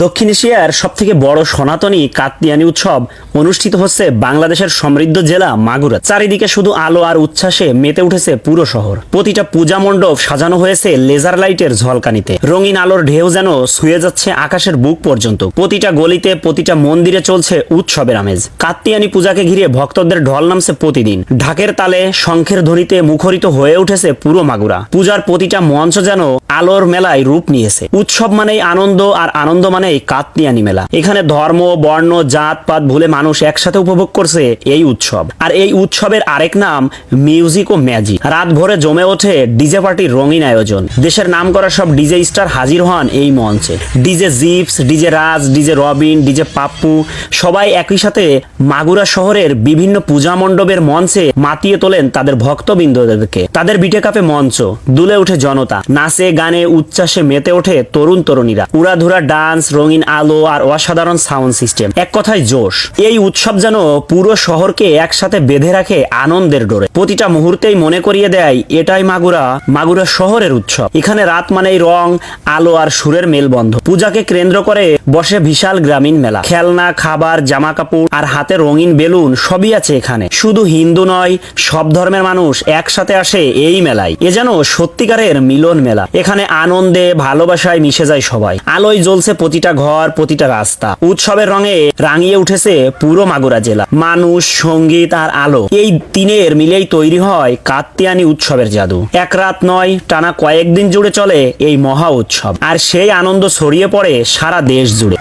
দক্ষিণ এশিয়ার সবথেকে বড় সনাতনী কাত্তিয়ানী উৎসব অনুষ্ঠিত হচ্ছে বাংলাদেশের সমৃদ্ধ জেলা মাগুরা। চারিদিকে শুধু আলো আর উচ্ছ্বাসে মেতে উঠেছে পুরো শহর। প্রতিটা পূজা মণ্ডপ সাজানো হয়েছে লেজার লাইটের ঝলকানিতে। রঙিন আলোর ঢেউ যেন ছুঁয়ে যাচ্ছে আকাশের বুক পর্যন্ত। প্রতিটা গলিতে, প্রতিটা মন্দিরে চলছে উৎসবের আমেজ। কাত্তিয়ানী পূজাকে ঘিরে ভক্তদের ঢল নামছে প্রতিদিন। ঢাকের তালে, শঙ্খের ধ্বনিতে মুখরিত হয়ে উঠেছে পুরো মাগুরা। পূজার প্রতিটা মঞ্চ যেন আলোর মেলায় রূপ নিয়েছে। উৎসব মানেই আনন্দ, আর আনন্দ মানেই কাত্তিয়ানী মেলা। এখানে ধর্ম, বর্ণ, জাত পাত ভুলে মানুষ একসাথে উপভোগ করছে এই উৎসব। আর এই উৎসবের আরেক নাম মিউজিক ও ম্যাজিক। রাত ভোরে জমে ওঠে ডিজে পার্টির রঙিন আয়োজন। দেশের নাম করা সব ডিজে স্টার হাজির হন এই মঞ্চে। ডিজে জিপস, ডিজে রাজ, ডিজে রবিন, ডিজে পাপ্পু সবাই একই সাথে মাগুরা শহরের বিভিন্ন পূজা মণ্ডপের মঞ্চে মাতিয়ে তোলেন তাদের ভক্তবৃন্দদেরকে। তাদের বিটে কাপে মঞ্চ, দুলে ওঠে জনতা। নাচে গানে উচ্ছ্বাসে মেতে ওঠে তরুণ তরুণীরা। উড়াধুরা ডান্স, রঙিন আলো আর অসাধারণ সাউন্ড সিস্টেম, এক কথায় জোশ। এই উৎসব যেন পুরো শহরকে একসাথে বেঁধে রাখে আনন্দের ডোরে। প্রতিটা মুহূর্তেই মনে করিয়ে দেয় এটাই মাগুরা শহরের উৎসব। এখানে রাত মানেই রং, আলো আর সুরের মেলবন্ধ। পূজাকে কেন্দ্র করে বসে বিশাল গ্রামীণ মেলা। খেলনা, খাবার, জামা কাপড় আর হাতে রঙিন বেলুন সবই আছে এখানে। শুধু হিন্দু নয়, সব ধর্মের মানুষ একসাথে আসে এই মেলায়। এ যেন সত্যিকারের মিলন মেলা। এখানে আনন্দে, ভালোবাসায় মিশে যায় সবাই। আলোয় জ্বলছে প্রতিটা ঘর, প্রতিটা রাস্তা। উৎসবের রঙে রাঙিয়ে উঠেছে পুরো মাগুরা জেলা। মানুষ, সঙ্গীত আর আলো, এই তিনের মিলেই তৈরি হয় কাত্তিয়ানী উৎসবের জাদু। এক রাত নয়, টানা কয়েকদিন জুড়ে চলে এই মহা উৎসব। আর সেই আনন্দ ছড়িয়ে পড়ে সারা দেশ জুড়ে।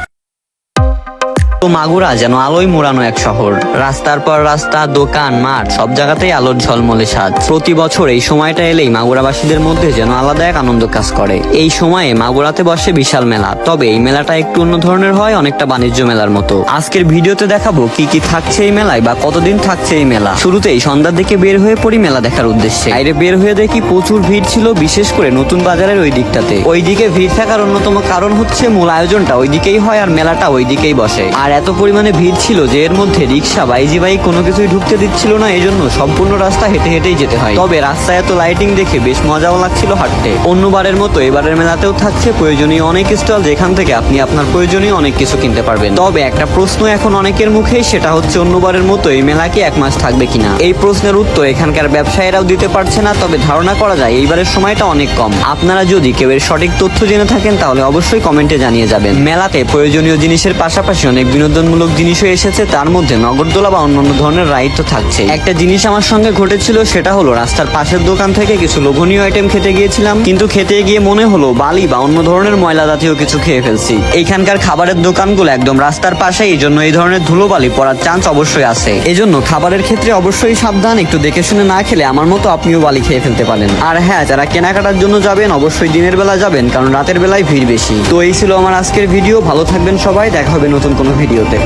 মাগুরা যেন আলোয় মোড়ানো এক শহর। রাস্তার পর রাস্তা, দোকান, মাঠ, সব জায়গাতেই আলোর ঝলমলে সাজ। প্রতি বছর এই সময়টা এলেই মাগুরাবাসীদের মধ্যে যেন আলাদা এক আনন্দ কাজ করে। এই সময়ে মাগুরাতে বসে বিশাল মেলা। তবে এই মেলাটা একটু অন্য ধরনের হয়, অনেকটা বাণিজ্য মেলার মতো। আজকের ভিডিওতে দেখাবো কি কি থাকছে এই মেলায় বা কতদিন থাকছে এই মেলা। শুরুতেই সন্ধ্যার দিকে বের হয়ে পড়ি মেলা দেখার উদ্দেশ্যে। বাইরে বের হয়ে দেখি প্রচুর ভিড় ছিল, বিশেষ করে নতুন বাজারের ওই দিকটাতে। ওইদিকে ভিড় থাকার অন্যতম কারণ হচ্ছে মূল আয়োজনটা ওইদিকেই হয় আর মেলাটা ওইদিকেই বসে। আর এত পরিমাণে ভিড় ছিল যে এর মধ্যে রিক্সা, বাইজি বাইক কোনো কিছুই ঢুকতে দিচ্ছিল না। এই জন্য সম্পূর্ণ রাস্তা হেঁটে হেঁটেই যেতে হয়। তবে রাস্তায় এত লাইটিং দেখে বেশ মজাও লাগছিল হাঁটতে। অন্যবারের মতো এবারের মেলাতেও থাকছে প্রয়োজনীয় অনেক স্টল, যেখান থেকে আপনি আপনার প্রয়োজনীয় অনেক কিছু কিনতে পারবেন। তবে একটা প্রশ্ন এখন অনেকের মুখেই, সেটা হচ্ছে অন্যবারের মতো এই মেলা কি এক মাস থাকবে কিনা। এই প্রশ্নের উত্তর এখানকার ব্যবসায়ীরাও দিতে পারছে না। তবে ধারণা করা যায় এইবারের সময়টা অনেক কম। আপনারা যদি কেউ এর সঠিক তথ্য জেনে থাকেন তাহলে অবশ্যই কমেন্টে জানিয়ে যাবেন। মেলাতে প্রয়োজনীয় জিনিসের পাশাপাশি অনেক বিনোদনমূলক জিনিসও এসেছে। তার মধ্যে নগরদোলা বা অন্যান্য ধরনের রাইড তো থাকছে। একটা জিনিস আমার সঙ্গে ঘটেছিল, সেটা হলো রাস্তার পাশের দোকান থেকে কিছু লোভনীয় আইটেম খেতে গিয়েছিলাম, কিন্তু খেতে গিয়ে মনে হলো বালি বা অন্য ধরনের ময়লা জাতীয় কিছু খেয়ে ফেলছি। এইখানকার খাবারের দোকানগুলো একদম রাস্তার পাশে, এই জন্য এই ধরনের ধুলোবালি পড়ার চান্স অবশ্যই আছে। এই জন্য খাবারের ক্ষেত্রে অবশ্যই সাবধান। একটু দেখে শুনে না খেলে আমার মতো আপনিও বালি খেয়ে ফেলতে পারেন। আর হ্যাঁ, যারা কেনাকাটার জন্য যাবেন অবশ্যই দিনের বেলা যাবেন, কারণ রাতের বেলায় ভিড় বেশি। তো এই ছিল আমার আজকের ভিডিও। ভালো থাকবেন সবাই, দেখা হবে নতুন কোনো ভিডিওতে।